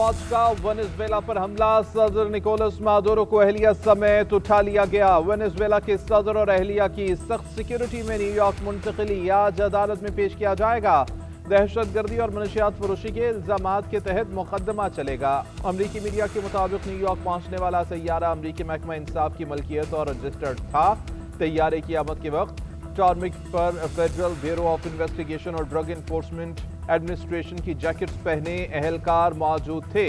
फौज का वेनेजुएला पर हमला, सदर निकोलस मादुरो को अहलिया समेत उठा लिया गया। वेनेजुएला के सदर और अहलिया की सख्त सिक्योरिटी में न्यूयॉर्क मुंतकिली आज अदालत में पेश किया जाएगा। दहशतगर्दी और मनशियात फरोशी के इल्जामात के तहत मुकदमा चलेगा। अमरीकी मीडिया के मुताबिक न्यूयॉर्क पहुंचने वाला सैयारा अमरीकी महकमा इंसाफ की मलकियत और रजिस्टर्ड था। तैयारी की आमद के वक्त टारमिक पर फेडरल ब्यूरो ऑफ इन्वेस्टिगेशन और ड्रग एनफोर्समेंट एडमिनिस्ट्रेशन की जैकेट्स पहने अहलकार मौजूद थे।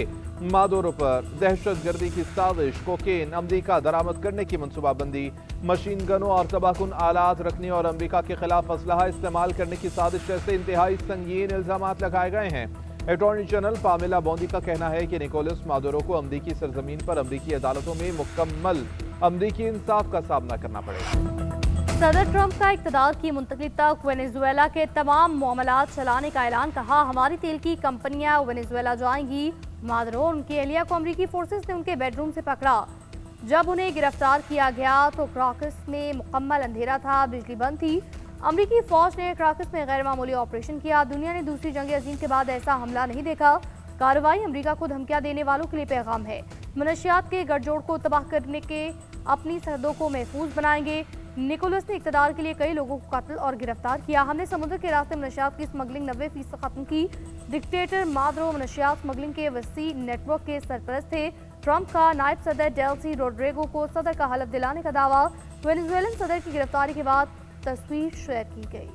मादुरो पर दहशतगर्दी की साजिश, कोकेन अमरीका दरामद करने की मनसूबाबंदी, मशीन गनों और तबाहकुन आलात रखने और अमरीका के खिलाफ असलहा इस्तेमाल करने की साजिश जैसे इंतहाई संगीन इल्जामात लगाए गए हैं। अटॉर्नी जनरल पामेला बोंदी का कहना है कि निकोलस मादुरो को अमरीकी सरजमीन पर अमरीकी अदालतों में मुकम्मल अमरीकी इंसाफ का सामना करना पड़ेगा। सदर ट्रंप का इक़्तिदार की मुंतकली तक वेनेजुएला के तमाम मामलात चलाने का ऐलान, कहा हमारी तेल की कंपनियां वेनेजुएला जाएंगी। मादुरो और उनकी अहलिया को अमरीकी फोर्सेस ने उनके बेडरूम से पकड़ा। जब उन्हें गिरफ्तार किया गया तो क्राकस में मुकम्मल अंधेरा था, बिजली बंद थी। अमरीकी फौज ने क्राकस में गैर मामूली ऑपरेशन किया। दुनिया ने दूसरी जंग अजीम के बाद ऐसा हमला नहीं देखा। कार्रवाई अमरीका को धमकियां देने वालों के लिए पैगाम है। मनशियात के गठजोड़ को तबाह करने के अपनी सरहदों को महफूज बनाएंगे। निकोलस ने इक़्तिदार के लिए कई लोगों को कत्ल और गिरफ्तार किया। हमने समुद्र के रास्ते मनशियात की स्मगलिंग 90% खत्म की। डिक्टेटर मादुरो मनशियात स्मगलिंग के वसी नेटवर्क के सरपरस्त थे। ट्रंप का नायब सदर डेल्सी रोड्रिगो को सदर का हलफ दिलाने का दावा। वेनेजुएलन सदर की गिरफ्तारी के बाद तस्वीर शेयर की गई।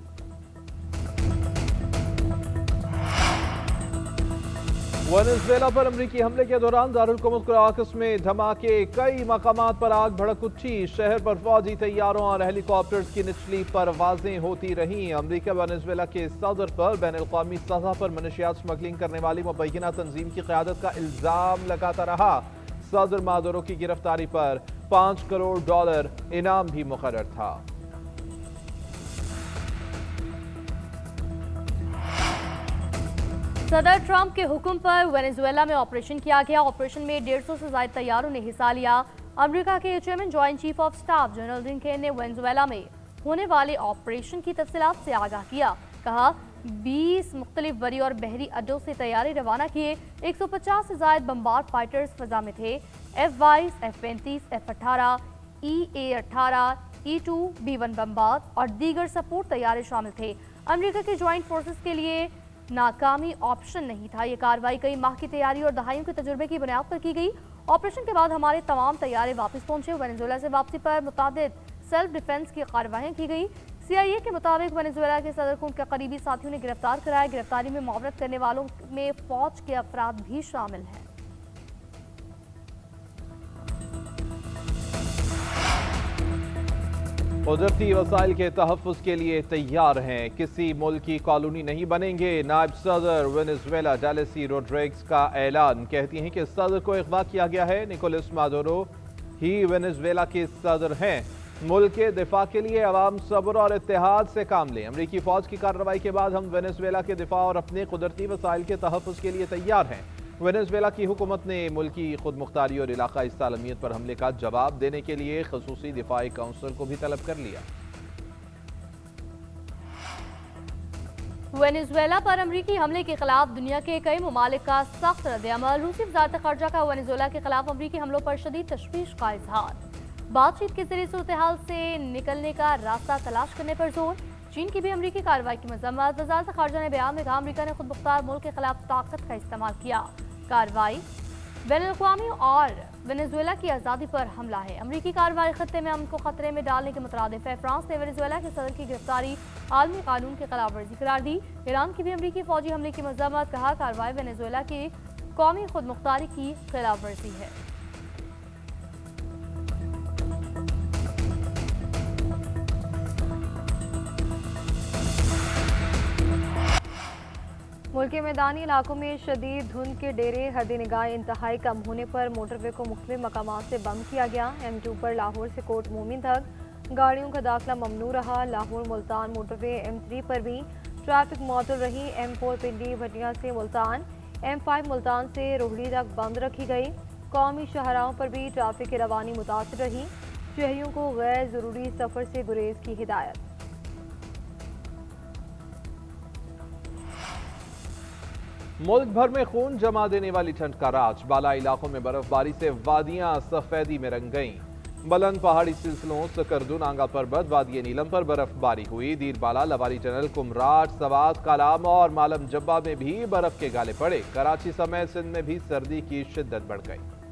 वेनेजुएला पर अमरीकी हमले के दौरान दारुल क्राकस में धमाके, कई मकामात पर आग भड़क उठी। शहर पर फौजी तैयारों और हेलीकॉप्टर्स की निचली परवाजें होती रहीं। अमरीका वेनेजुएला के सदर पर बैनुल-अक़वामी सतह पर मनशियात स्मगलिंग करने वाली मुबैना तंजीम की क़यादत का इल्जाम लगाता रहा। सदर मादुरो की गिरफ्तारी पर $5 करोड़ इनाम भी मुकर्रर था। सदर ट्रंप के हुक्म पर वेनेजुएला में ऑपरेशन किया गया। ऑपरेशन में 150 से ज्यादा तैयारों ने हिस्सा लिया। अमेरिका के chairman joint chief of staff general रिंकेन ने वेनेजुएला में होने वाले ऑपरेशन की तफसीलात से आगाह किया। कहा 20 मुख्तलिफ बरी और बहरी अड्डों से तैयारी रवाना किए। 150 से ज्यादा बम्बार्ड फाइटर्स फजा में थे। F-22, F-35, F-18, EA-18, E-2, B-1 bombard और दीगर सपोर्ट तैयारे शामिल थे। अमेरिका के ज्वाइंट फोर्सेस के लिए नाकामी ऑप्शन नहीं था। ये कार्रवाई कई माह की तैयारी और दहाइयों के तजुर्बे की बुनियाद पर की गई। ऑपरेशन के बाद हमारे तमाम तैयारे वापस पहुंचे। वेनेजुएला से वापसी पर मुताबिक सेल्फ डिफेंस की कार्रवाई की गई। CIA के मुताबिक वेनेजुएला के सदर को उनके करीबी साथियों ने गिरफ्तार कराया। गिरफ्तारी में मुआवरत करने वालों में फौज के अफराद भी शामिल हैं। कुदरती वसाइल के तहफ़्फ़ुज़ के लिए तैयार हैं, किसी मुल्क की कॉलोनी नहीं बनेंगे। नायब सदर वेनेजुएला डेल्सी रोड्रिग्स का ऐलान, कहती हैं कि सदर को अगवा किया गया है। निकोलस मादुरो ही वेनेजुएला के सदर हैं। मुल्क के दिफा के लिए अवाम सब्र और इत्तेहाद से काम लें। अमरीकी फौज की कार्रवाई के बाद हम वेनेजुएला के दिफा और अपने कुदरती वसाइल के तहफ़्फ़ुज़ के लिए तैयार हैं। वेनेजुएला की हुकूमत ने मुल्की खुद मुख्तारी और इलाकाई सालमियत पर हमले का जवाब देने के लिए ख़ुसूसी दिफाई काउंसिल को भी तलब कर लिया। वेनेजुएला पर अमरीकी हमले के खिलाफ दुनिया के कई ममालिक का सख्त रद्द-ए-अमल। रूसी वज़ारत ख़ारजा का वेनेजुएला के खिलाफ अमरीकी हमलों पर शदीद तशवीश का इजहार। बातचीत के जरिए सूरत-ए-हाल से निकलने का रास्ता तलाश करने पर जोर। चीन की भी अमरीकी कार्रवाई की मज़म्मत। वज़ारत ख़ारजा ने बयान में कहा अमरीका ने खुद मुख्तार मुल्क के खिलाफ ताकत का इस्तेमाल किया। कार्रवाई बैनुल-अक़वामी और वेनेजुएला की आज़ादी पर हमला है। अमरीकी कार्रवाई खत्ते में अमन को खतरे में डालने के मुतरादिफ है। फ्रांस ने वेनेजुएला के सदर की गिरफ्तारी आलमी कानून की खिलाफ वर्जी करार दी। ईरान की भी अमरीकी फौजी हमले की मज़म्मत। कहा कार्रवाई वेनेजुएला की कौमी खुद मुख्तारी की खिलाफ वर्जी है। मुल्क के मैदानी इलाकों में शदीद धुंध के डेरे हद निगाह इंतहाई कम होने पर मोटरवे को मुख्तलिफ मकामात से बंद किया गया। M2 पर लाहौर से कोट मोमिन तक गाड़ियों का दाखिला ममनू रहा। लाहौर मुल्तान मोटरवे M3 पर भी ट्रैफिक मअतल रही। M4 पिंडी भटिया से मुल्तान, M5 मुल्तान से रोहड़ी तक बंद रखी गई। कौमी शाहराहों पर भी ट्रैफिक की रवानी मुतासर रही। शहरियों को गैर ज़रूरी सफ़र से गुरेज की हिदायत। मुल्क भर में खून जमा देने वाली ठंड का राज, बाला इलाकों में बर्फबारी से वादियां सफेदी में रंग गईं। बुलंद पहाड़ी सिलसिलों सकरदू, नांगा पर्वत, वादी नीलम पर बर्फबारी हुई। दीरबाला, लवारी टनल, कुमराट, सवात, कालाम और मालम जब्बा में भी बर्फ के गाले पड़े। कराची समेत सिंध में भी सर्दी की शिद्दत बढ़ गई।